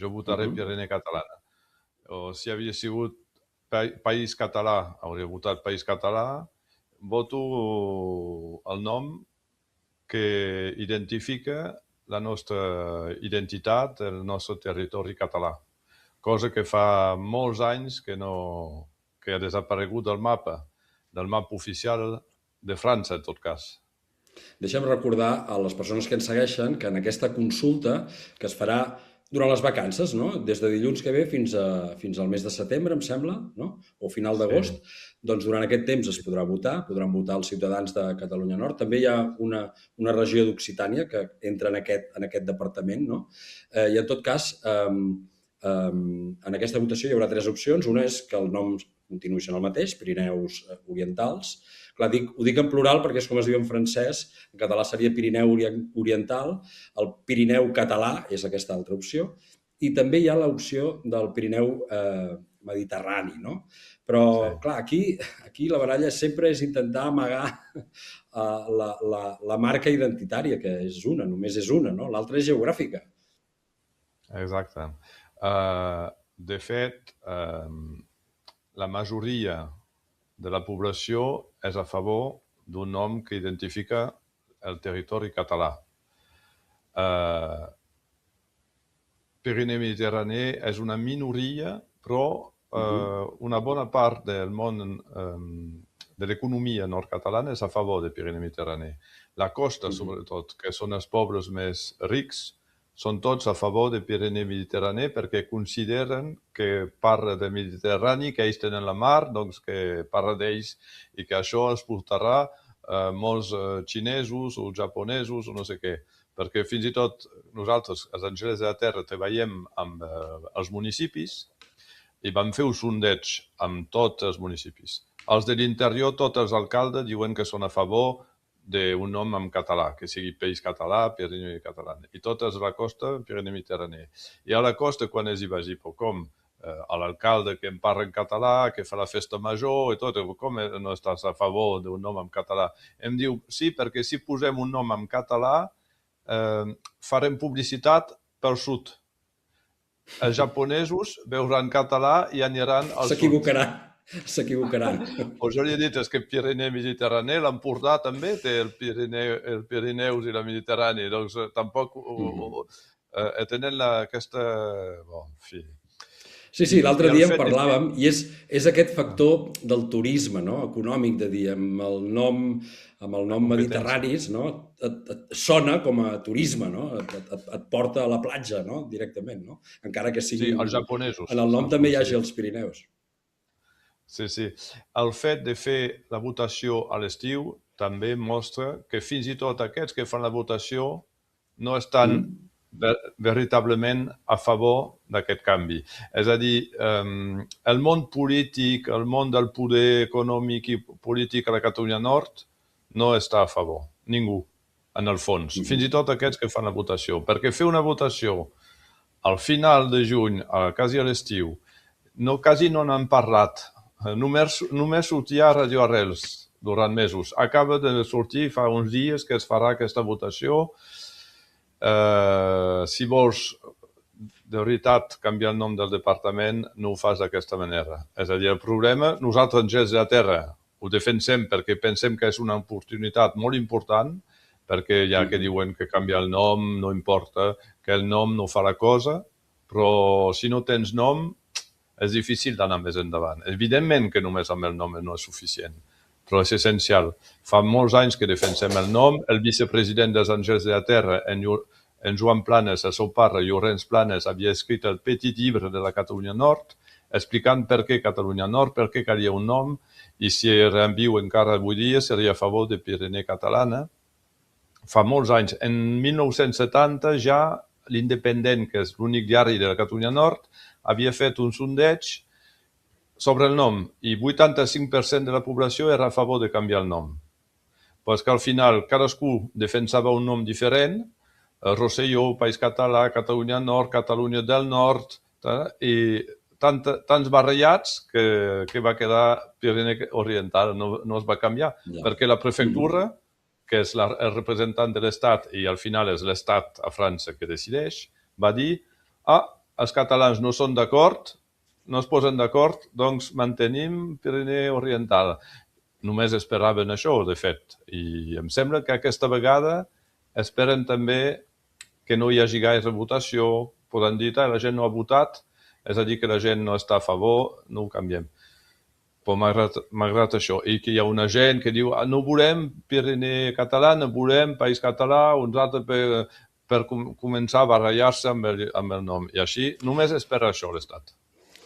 jo votaré Pirineu catalana. O si havia sigut País Català, hauria votat País Català. Voto el nom que identifica la nostra identitat, el nostre territori català. Cosa que fa molts anys que ha desaparegut del mapa oficial de França, en tot cas. Deixa'm recordar a les persones que ens segueixen que en aquesta consulta, que es farà durant les vacances, no? Des de dilluns que ve fins al mes de setembre, em sembla, no? O final d'agost, doncs durant aquest temps es podrà votar, podran votar els ciutadans de Catalunya Nord. També hi ha una regió d'Occitània que entra en aquest departament, no? I en tot cas, en aquesta votació hi haurà 3 opcions. Una és que el nom continuï sent el mateix, Pirineus Orientals. Clar, ho dic en plural perquè és com es diu en francès, en català seria Pirineu Oriental, el Pirineu català és aquesta altra opció, i també hi ha l'opció del Pirineu Mediterrani, no? Però, clar, aquí la baralla sempre és intentar amagar la marca identitària, que és una, només és una, no? L'altra és geogràfica. Exacte. De fet, la majoria de la població és a favor d'un nom que identifica el territori català. Pirineu Mediterrani és una minoria, però una bona part del món de l'economia nord-catalana és a favor de Pirineu Mediterrani. La costa, sobretot, que són els pobles més rics, són tots a favor de Pirineu Mediterrani perquè consideren que parla de Mediterrani, que ells tenen la mar, doncs que parla d'ells i que això els portarà molts xinesos o japonesos o no sé què. Perquè fins i tot nosaltres, als Angelers de la Terra, treballem amb els municipis i vam fer un sondeig amb tots els municipis. Els de l'interior, tots els alcaldes diuen que són a favor d'un nom en català, que sigui País Català, Pirineu Català. I tot és la costa, Pirineu Mediterrani. I a la costa, quan és hi vagi, com l'alcalde que em parla en català, que fa la festa major i tot, com no estàs a favor d'un nom en català? Em diu, sí, perquè si posem un nom en català, farem publicitat pel sud. Els japonesos veuran català i aniran al sud. S'equivocaran. O jo li he dit, és que Pirineu Mediterrani, l'Empordà també té el Pirineus i la Mediterrani, doncs tampoc tenen aquesta... Bon, en fi... Sí, l'altre dia en parlàvem, i és aquest factor del turisme, no?, econòmic, de dir, amb el nom Mediterranis, no?, et sona com a turisme, no?, et porta a la platja, no?, directament, no?, encara que sigui... Sí, els japonesos. En el nom també hi hagi els Pirineus. Sí. El fet de fer la votació a l'estiu també mostra que fins i tot aquests que fan la votació no estan veritablement a favor d'aquest canvi. És a dir, el món polític, el món del poder econòmic i polític a la Catalunya Nord no està a favor. Ningú, en el fons. Fins i tot aquests que fan la votació. Perquè fer una votació al final de juny, quasi a l'estiu, quasi no n'han parlat. Només sortia a Radio Arrels durant mesos. Acaba de sortir fa uns dies que es farà aquesta votació. Si vols de veritat canviar el nom del departament, no ho fas d'aquesta manera. És a dir, el problema, nosaltres, Angelers de la Terra, ho defensem perquè pensem que és una oportunitat molt important, perquè hi ha que diuen que canviar el nom no importa, que el nom no fa la cosa, però si no tens nom, és difícil d'anar més endavant. Evidentment que només amb el nom no és suficient, però és essencial. Fa molts anys que defensem el nom. El vicepresident dels Angelers de la Terra, en Joan Planes, el seu pare, Llorenç Planes, havia escrit el petit llibre de la Catalunya Nord, explicant per què Catalunya Nord, per què calia un nom, i si era viu encara avui dia seria a favor de Pirineu Catalana. Fa molts anys. En 1970 ja l'Independent, que és l'únic diari de la Catalunya Nord, havia fet un sondeig sobre el nom i 85% de la població era a favor de canviar el nom. Però que al final cadascú defensava un nom diferent, Rosselló, País Català, Catalunya Nord, Catalunya del Nord, i tants barrejats que va quedar Pirineu Oriental, no es va canviar, perquè la prefectura, que és el representant de l'Estat i al final és l'Estat a França que decideix, va dir els catalans no són d'acord, no es posen d'acord, doncs mantenim Pirineu Oriental. Només esperaven això, de fet. I em sembla que aquesta vegada esperen també que no hi hagi gaire votació. Poden dir que la gent no ha votat, és a dir, que la gent no està a favor, no ho canviem. Però malgrat això, i que hi ha una gent que diu no volem Pirineu català, no volem País Català, uns altres per començar a barallar-se amb el nom. I així només espera això l'Estat.